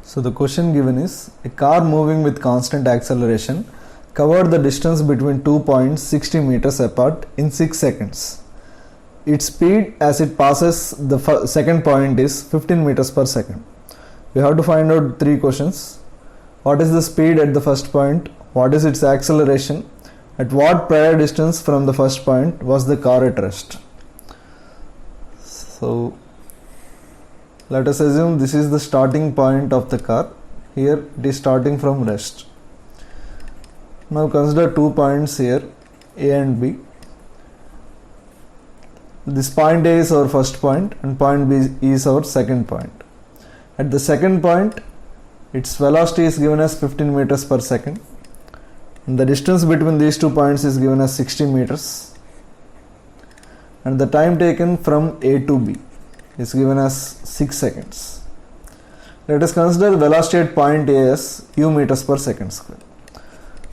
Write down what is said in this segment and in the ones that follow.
So the question given is, a car moving with constant acceleration covered the distance between 2 points 60 meters apart in 6 seconds. Its speed as it passes the second point is 15 meters per second. We have to find out 3 questions. What is the speed at the first point? What is its acceleration? At what prior distance from the first point was the car at rest? So let us assume this is the starting point of the car. Here it is starting from rest. Now consider 2 points here, A and B. This point A is our first point and point B is our second point. At the second point, its velocity is given as 15 meters per second. And the distance between these 2 points is given as 60 meters. And the time taken from A to B is given as 6 seconds. Let us consider velocity at point A as u meters per second square.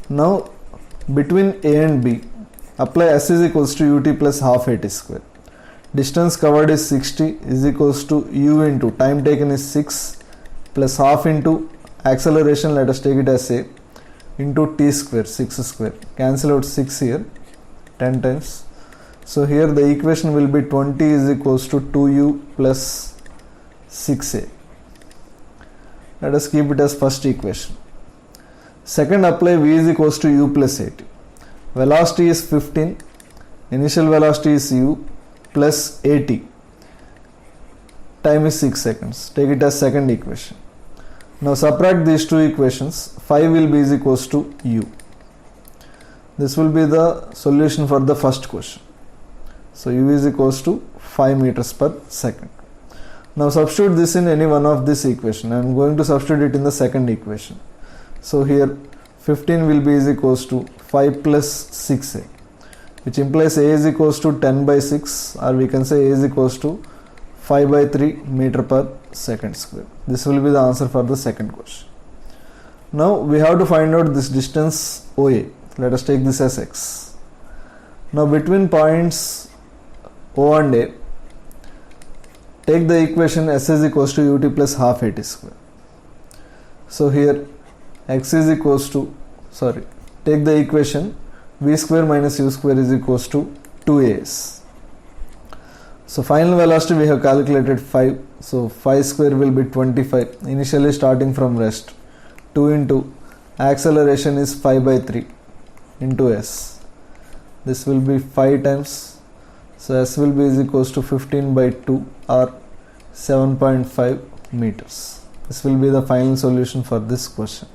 Now between A and B, apply S is equals to ut plus half at square. Distance covered is 60 is equals to u into time taken is 6 plus half into acceleration, let us take it as a, into t square, 6 square. Cancel out 6 here, 10 times. So here the equation will be 20 is equals to 2u plus 6a. Let us keep it as first equation. Second, apply v is equals to u plus at. Velocity is 15, initial velocity is u plus at. Time is 6 seconds. Take it as second equation. Now subtract these 2 equations. 5 will be is equals to u. This will be the solution for the first question. So u is equals to 5 meters per second. Now substitute this in any one of this equation. I am going to substitute it in the second equation. So here 15 will be is equals to 5 plus 6a, which implies a is equals to 10 by 6, or we can say a is equals to 5 by 3 meter per second square. This will be the answer for the second question. Now we have to find out this distance OA. Let us take this as x. Now between points O and A, take the equation S is equals to ut plus half at square. So here x is equals to, take the equation v square minus u square is equals to 2as. So final velocity we have calculated 5. So 5 square will be 25. Initially starting from rest. 2 into acceleration is 5 by 3 into s. This will be 5 times. So s will be is equals to 15 by 2 or 7.5 meters. This will be the final solution for this question.